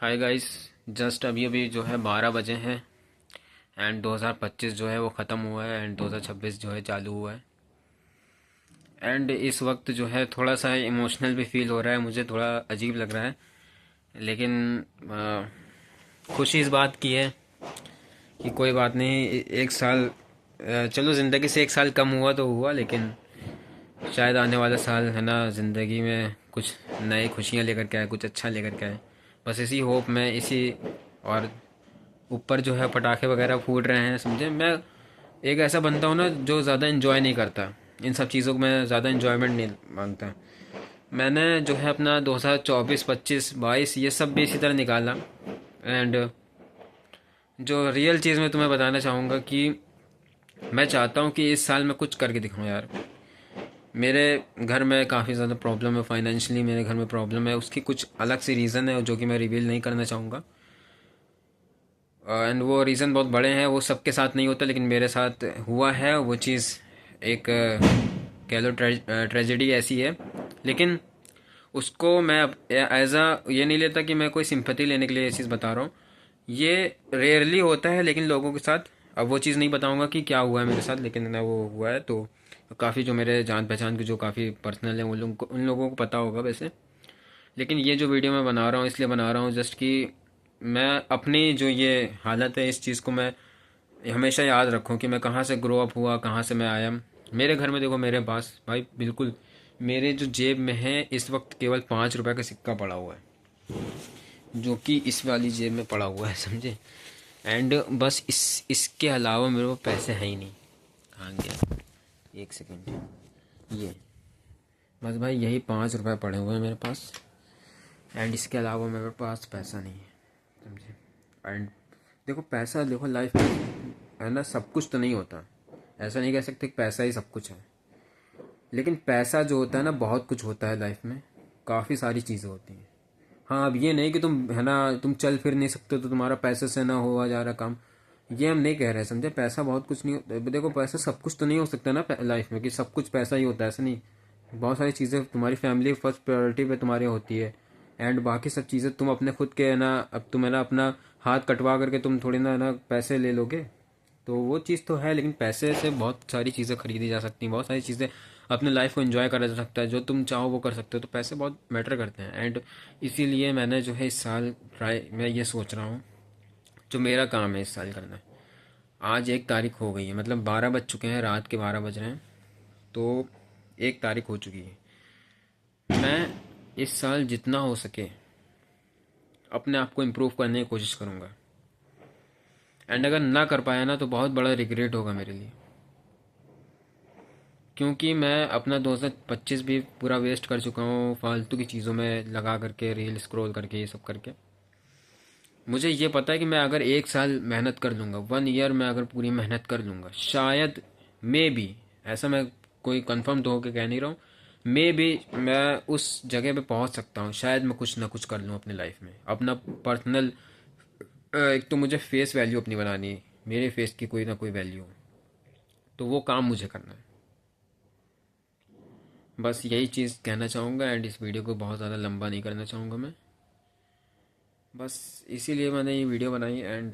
Hi guys. Just अभी अभी जो है 12 बजे हैं एंड 2025 जो है वो ख़त्म हुआ है एंड 2026 जो है चालू हुआ है। एंड इस वक्त जो है थोड़ा सा इमोशनल भी फील हो रहा है, मुझे थोड़ा अजीब लग रहा है। लेकिन खुशी इस बात की है कि कोई बात नहीं, एक साल चलो ज़िंदगी से एक साल कम हुआ तो हुआ, लेकिन शायद आने वाला साल है ना ज़िंदगी में कुछ नई खुशियाँ लेकर के आए, कुछ अच्छा लेकर के आए। बस इसी होप में इसी। और ऊपर जो है पटाखे वगैरह फूट रहे हैं, समझे। मैं एक ऐसा बंदा हूँ ना जो ज़्यादा इन्जॉय नहीं करता, इन सब चीज़ों को मैं ज़्यादा इन्जॉयमेंट नहीं मानता। मैंने जो है अपना 2024 25 22 ये सब भी इसी तरह निकाला। एंड जो रियल चीज़ मैं तुम्हें बताना चाहूँगा कि मैं चाहता हूँ कि इस साल मैं कुछ करके दिखाऊँ यार। मेरे घर में काफ़ी ज़्यादा प्रॉब्लम है, फाइनेंशियली मेरे घर में प्रॉब्लम है, उसकी कुछ अलग सी रीज़न है जो कि मैं रिवील नहीं करना चाहूँगा। एंड वो रीज़न बहुत बड़े हैं, वो सबके साथ नहीं होता, लेकिन मेरे साथ हुआ है वो चीज़। एक कह लो ट्रेजेडी ऐसी है। लेकिन उसको मैं एज अ ये नहीं लेता कि मैं कोई सिंपैथी लेने के लिए ये चीज़ बता रहा हूँ। ये रेयरली होता है लेकिन लोगों के साथ। अब वो चीज़ नहीं बताऊंगा कि क्या हुआ है मेरे साथ, लेकिन ना वो हुआ है तो काफ़ी जो मेरे जान पहचान के जो काफ़ी पर्सनल है उन लोगों को पता होगा वैसे। लेकिन ये जो वीडियो मैं बना रहा हूँ इसलिए बना रहा हूँ जस्ट कि मैं अपनी जो ये हालत है इस चीज़ को मैं हमेशा याद रखूँ कि मैं कहाँ से ग्रो अप हुआ, कहाँ से मैं आया। मेरे घर में देखो, मेरे पास भाई बिल्कुल मेरे जो जेब में है इस वक्त केवल 5 रुपए का सिक्का पड़ा हुआ है, जो कि इस वाली जेब में पड़ा हुआ है, समझे। एंड बस इसके अलावा मेरे को पैसे हैं ही नहीं। कहाँ गया, एक सेकेंड। ये बस भाई यही 5 रुपए पड़े हुए हैं मेरे पास। एंड इसके अलावा मेरे पास पैसा नहीं है, समझे। एंड देखो, पैसा देखो लाइफ में है ना, सब कुछ तो नहीं होता। ऐसा नहीं कह सकते कि पैसा ही सब कुछ है। लेकिन पैसा जो होता है ना, बहुत कुछ होता है लाइफ में, काफ़ी सारी चीज़ें होती हैं। हाँ, अब ये नहीं कि तुम है ना तुम चल फिर नहीं सकते तो तुम्हारा पैसे से ना हुआ जा रहा काम। ये हम नहीं कह रहे, समझे। पैसा बहुत कुछ नहीं होता, देखो पैसा सब कुछ तो नहीं हो सकता ना लाइफ में कि सब कुछ पैसा ही होता है, ऐसा नहीं। बहुत सारी चीज़ें, तुम्हारी फैमिली फर्स्ट प्रायोरिटी पे तुम्हारी होती है। एंड बाकी सब चीज़ें तुम अपने खुद के है ना, अब तुम है ना अपना हाथ कटवा करके तुम थोड़ी ना है ना पैसे ले लोगे। तो वो चीज़ तो है, लेकिन पैसे से बहुत सारी चीज़ें खरीदी जा सकती हैं, बहुत सारी चीज़ें अपने लाइफ को एंजॉय करा जा सकता है, जो तुम चाहो वो कर सकते हो। तो पैसे बहुत मैटर करते हैं। एंड इसीलिए मैंने जो है इस साल ट्राई, मैं ये सोच रहा हूँ जो मेरा काम है इस साल करना है। आज 1 तारीख हो गई है, मतलब 12 बज चुके हैं, रात के 12 बज रहे हैं। तो 1 तारीख हो चुकी है। मैं इस साल जितना हो सके अपने आप को इम्प्रूव करने की कोशिश करूँगा। एंड अगर ना कर पाया ना तो बहुत बड़ा रिग्रेट होगा मेरे लिए, क्योंकि मैं अपना 2025 भी पूरा वेस्ट कर चुका हूँ फालतू की चीज़ों में लगा करके, रील स्क्रॉल करके, ये सब करके। मुझे ये पता है कि मैं अगर 1 साल मेहनत कर लूँगा, 1 ईयर में अगर पूरी मेहनत कर लूँगा, शायद मे बी, ऐसा मैं कोई कंफर्म तो होकर कह नहीं रहा हूँ, मे बी मैं उस जगह पे पहुँच सकता हूँ। शायद मैं कुछ ना कुछ कर लूँ अपनी लाइफ में, अपना पर्सनल। एक तो मुझे फेस वैल्यू अपनी बनानी है, मेरे फेस की कोई ना कोई वैल्यू हो, तो वो काम मुझे करना है। बस यही चीज़ कहना चाहूँगा। एंड इस वीडियो को बहुत ज़्यादा लंबा नहीं करना चाहूँगा मैं, बस इसीलिए मैंने ये वीडियो बनाई। एंड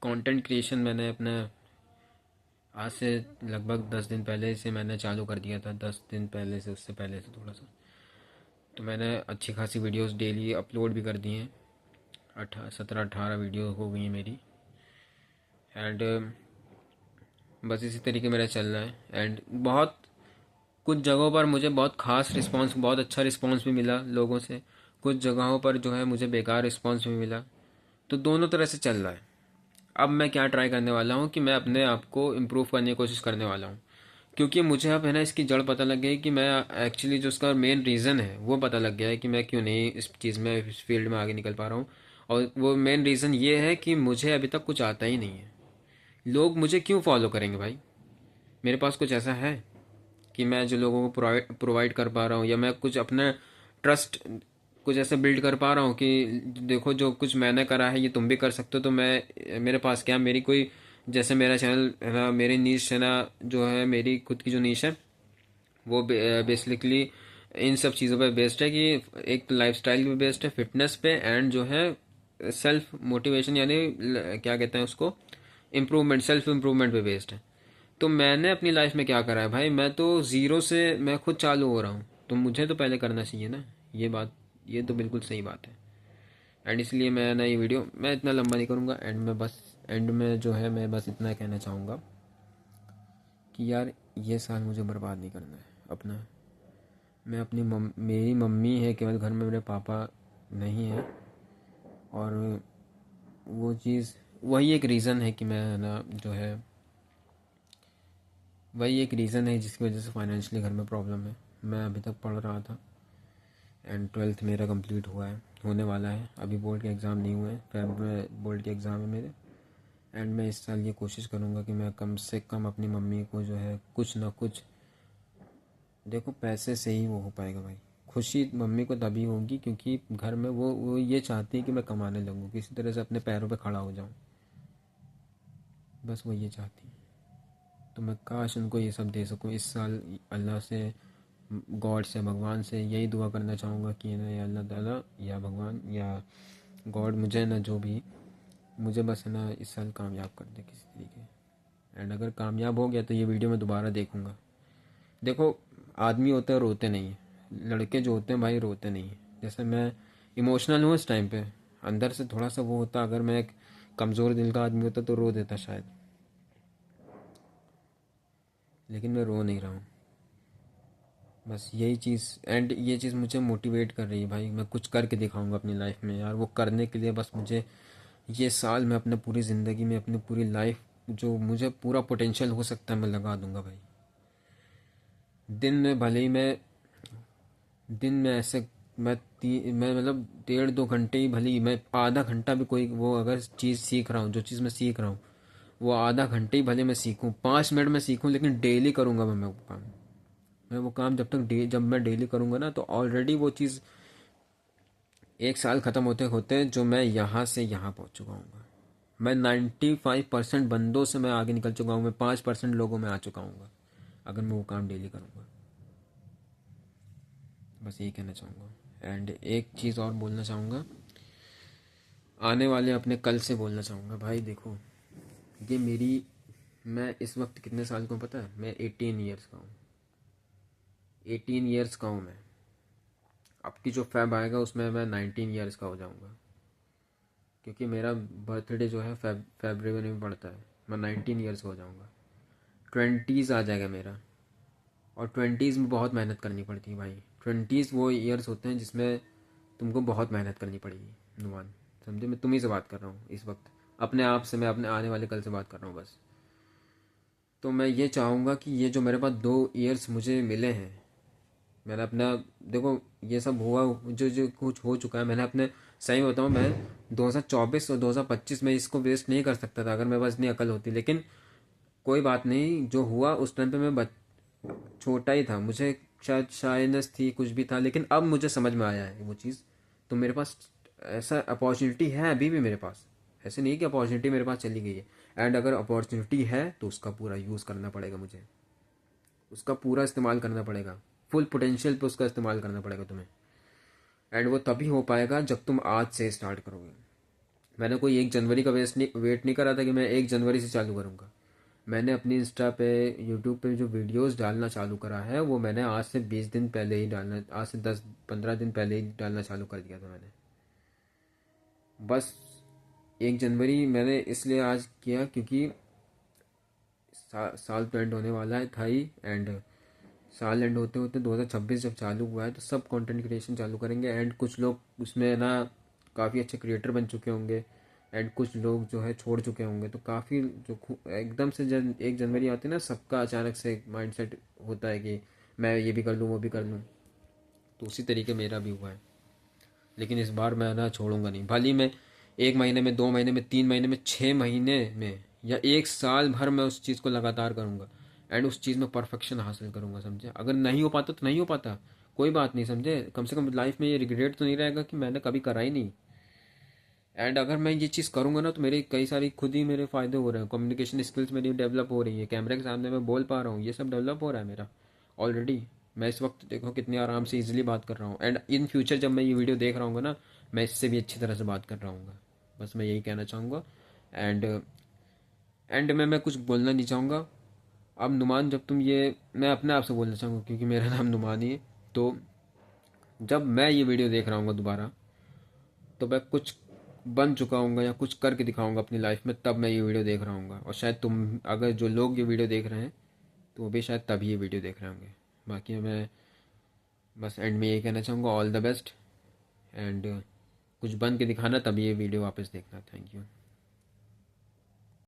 कंटेंट क्रिएशन मैंने अपना आज से लगभग 10 दिन पहले से मैंने चालू कर दिया था, 10 दिन पहले से, उससे पहले से थोड़ा सा। तो मैंने अच्छी खासी वीडियोस डेली अपलोड भी कर दी हैं, 17 18 वीडियो हो गई हैं मेरी। एंड बस इसी तरीके मेरा चल रहा है। एंड बहुत कुछ जगहों पर मुझे बहुत खास रिस्पांस, बहुत अच्छा रिस्पांस भी मिला लोगों से। कुछ जगहों पर जो है मुझे बेकार रिस्पांस भी मिला। तो दोनों तरह से चल रहा है। अब मैं क्या ट्राई करने वाला हूँ कि मैं अपने आप को इम्प्रूव करने की कोशिश करने वाला हूँ, क्योंकि मुझे अब है ना इसकी जड़ पता लग गई कि मैं एक्चुअली जो उसका मेन रीज़न है वो पता लग गया है कि मैं क्यों नहीं इस चीज़ में, इस फील्ड में आगे निकल पा रहा हूँ। और वो मेन रीज़न ये है कि मुझे अभी तक कुछ आता ही नहीं है। लोग मुझे क्यों फॉलो करेंगे भाई? मेरे पास कुछ ऐसा है कि मैं जो लोगों को प्रोवाइड कर पा रहा हूँ, या मैं कुछ अपना ट्रस्ट कुछ ऐसे बिल्ड कर पा रहा हूँ कि देखो जो कुछ मैंने करा है ये तुम भी कर सकते हो। तो मैं, मेरे पास क्या, मेरी कोई, जैसे मेरा चैनल है ना, मेरी नीश है ना, जो है मेरी खुद की जो नीश है वो बेसिकली इन सब चीज़ों पे बेस्ड है कि एक लाइफस्टाइल पे बेस्ड है, फिटनेस पे, एंड जो है सेल्फ मोटिवेशन यानी क्या कहते हैं उसको, इम्प्रूवमेंट, सेल्फ इम्प्रूवमेंट पे बेस्ड है। तो मैंने अपनी लाइफ में क्या करा है भाई, मैं तो ज़ीरो से मैं खुद चालू हो रहा हूँ, तो मुझे तो पहले करना चाहिए ना। ये बात, ये तो बिल्कुल सही बात है। एंड इसलिए मैं ना ये वीडियो मैं इतना लंबा नहीं करूँगा, एंड में बस एंड में जो है मैं बस इतना कहना चाहूँगा कि यार ये साल मुझे बर्बाद नहीं करना है अपना। मैं अपनी मेरी मम्मी है केवल घर में, मेरे पापा नहीं है। और वो चीज़, वही एक रीज़न है कि मैं ना जो है, वही एक रीज़न है जिसकी वजह से फाइनेंशियली घर में प्रॉब्लम है। मैं अभी तक पढ़ रहा था एंड 12th मेरा कंप्लीट हुआ है, होने वाला है। अभी बोर्ड के एग्ज़ाम नहीं हुए हैं, फेब में बोर्ड के एग्ज़ाम है मेरे। एंड मैं इस साल ये कोशिश करूँगा कि मैं कम से कम अपनी मम्मी को जो है कुछ ना कुछ, देखो पैसे से ही वो हो पाएगा भाई। खुशी मम्मी को तभी होगी क्योंकि घर में वो ये चाहती है कि मैं कमाने लगूँ, किसी तरह से अपने पैरों पे खड़ा हो जाऊँ, बस वो ये चाहती है। तो मैं काश उनको ये सब दे सकूँ इस साल। अल्लाह से, गॉड से, भगवान से यही दुआ करना चाहूँगा कि ना या अल्लाह ताला या भगवान या गॉड मुझे ना जो भी, मुझे बस है ना इस साल कामयाब कर दे किसी तरीके। एंड अगर कामयाब हो गया तो ये वीडियो मैं दोबारा देखूँगा। देखो, आदमी होते हैं रोते नहीं हैं, लड़के जो होते हैं भाई रोते नहीं हैं। जैसे मैं इमोशनल हूँ इस टाइम पे, अंदर से थोड़ा सा वो होता, अगर मैं एक कमज़ोर दिल का आदमी होता तो रो देता शायद, लेकिन मैं रो नहीं रहा हूँ। बस यही चीज़, एंड ये चीज़ मुझे मोटिवेट कर रही है भाई। मैं कुछ करके दिखाऊंगा अपनी लाइफ में यार। वो करने के लिए बस मुझे ये साल में अपने पूरी ज़िंदगी में, अपनी पूरी लाइफ, जो मुझे पूरा पोटेंशियल हो सकता है मैं लगा दूंगा भाई। दिन में भले ही मैं, दिन में ऐसे मैं मतलब 1.5-2 घंटे ही, भले ही मैं आधा घंटा भी कोई वो अगर चीज़ सीख रहा हूँ, जो चीज़ मैं सीख रहा हूँ वो आधा घंटे ही भले मैं सीखूँ, 5 मिनट में सीखूँ, लेकिन डेली करूँगा मैं वो काम। मैं वो काम जब तक जब मैं डेली करूँगा ना, तो ऑलरेडी वो चीज़ एक साल ख़त्म होते होते जो मैं यहाँ से यहाँ पहुँच चुका हूँ। मैं 95% बंदों से मैं आगे निकल चुका हूँ, मैं 5% लोगों में आ चुका हूँ अगर मैं वो काम डेली करूँगा। बस यही कहना चाहूँगा। एंड एक चीज़ और बोलना चाहूँगा, आने वाले अपने कल से बोलना चाहूँगा भाई। देखो, ये मेरी, मैं इस वक्त कितने साल का हूँ पता है? मैं 18 ईयर्स का हूँ। 18 ईयर्स का हूँ मैं। अब की जो फेब आएगा उसमें मैं 19 ईयर्स का हो जाऊँगा, क्योंकि मेरा बर्थडे जो है फेब्रुवरी में पड़ता है। मैं 19 ईयर्स का हो जाऊँगा, 20s आ जाएगा मेरा। और 20s में बहुत मेहनत करनी पड़ती है भाई। 20s वो ईयर्स होते हैं जिसमें तुमको बहुत मेहनत करनी पड़ेगी नुमान, समझे? मैं तुम्ही से बात कर रहा हूँ इस वक्त, अपने आप से, मैं अपने आने वाले कल से बात कर रहा हूँ बस। तो मैं ये चाहूँगा कि ये जो मेरे पास 2 ईयर्स मुझे मिले हैं, मैंने अपना, देखो ये सब हुआ, जो जो कुछ हो चुका है, मैंने अपने, सही बताऊँ मैं 2024 और 2025 में इसको वेस्ट नहीं कर सकता था अगर मेरे पास इतनी अकल होती। लेकिन कोई बात नहीं, जो हुआ उस टाइम पे मैं छोटा ही था, मुझे शायद शाइनेस थी, कुछ भी था, लेकिन अब मुझे समझ में आया है वो चीज़। तो मेरे पास ऐसा अपॉर्चुनिटी है अभी भी मेरे पास, ऐसे नहीं कि अपॉर्चुनिटी मेरे पास चली गई है। एंड अगर अपॉर्चुनिटी है तो उसका पूरा यूज़ करना पड़ेगा मुझे, उसका पूरा इस्तेमाल करना पड़ेगा, फुल पोटेंशियल पे उसका इस्तेमाल करना पड़ेगा तुम्हें। एंड वो तभी हो पाएगा जब तुम आज से स्टार्ट करोगे। मैंने कोई 1 जनवरी का वेट नहीं करा था कि मैं 1 जनवरी से चालू करूँगा। मैंने अपनी इंस्टा पे, यूट्यूब पे जो वीडियोस डालना चालू करा है वो मैंने आज से 20 दिन पहले ही डालना, आज से 10-15 दिन पहले ही डालना चालू कर दिया था मैंने। बस 1 जनवरी मैंने इसलिए आज किया क्योंकि साल तो एंड होने वाला है था ही। एंड साल एंड होते होते 2026 जब चालू हुआ है तो सब कंटेंट क्रिएशन चालू करेंगे। एंड कुछ लोग उसमें ना काफ़ी अच्छे क्रिएटर बन चुके होंगे, एंड कुछ लोग जो है छोड़ चुके होंगे। तो काफ़ी जो एकदम से जब 1 जनवरी आती है ना, सबका अचानक से माइंडसेट होता है कि मैं ये भी कर लूँ वो भी कर लूँ। तो उसी तरीके मेरा भी हुआ है। लेकिन इस बार मैं ना छोड़ूंगा नहीं, भले मैं 1 महीने में, 2 महीने में, 3 महीने में, 6 महीने में या 1 साल भर मैं उस चीज़ को लगातार करूँगा। एंड उस चीज़ में परफेक्शन हासिल करूँगा, समझे? अगर नहीं हो पाता तो नहीं हो पाता, कोई बात नहीं, समझे? कम से कम लाइफ में ये रिग्रेट तो नहीं रहेगा कि मैंने कभी करा ही नहीं। एंड अगर मैं ये चीज़ करूँगा ना तो मेरे कई सारी खुद ही मेरे फ़ायदे हो रहे हैं। कम्युनिकेशन स्किल्स मेरी डेवलप हो रही है, कैमरे के सामने मैं बोल पा रहा हूँ, ये सब डेवलप हो रहा है मेरा ऑलरेडी। मैं इस वक्त देखो कितनी आराम से इजीली बात कर रहा हूँ, एंड इन फ्यूचर जब मैं ये वीडियो देख रहा हूँ ना, मैं इससे भी अच्छी तरह से बात कर रहा हूँ। बस मैं यही कहना चाहूँगा। एंड एंड में मैं कुछ बोलना नहीं चाहूँगा। अब नुमान, जब तुम ये, मैं अपने आप से बोलना चाहूँगा क्योंकि मेरा नाम नुमान ही है, तो जब मैं ये वीडियो देख रहा हूँ दोबारा, तो मैं कुछ बन चुका हूँगा या कुछ करके दिखाऊंगा अपनी लाइफ में, तब मैं ये वीडियो देख रहा हूँगा। और शायद तुम, अगर जो लोग ये वीडियो देख रहे हैं, तो वो भी शायद तभी ये वीडियो देख रहे होंगे। बाकी मैं बस एंड में यही कहना चाहूँगा, ऑल द बेस्ट। एंड कुछ बन के दिखाना, तभी ये वीडियो वापस देखना। Thank you.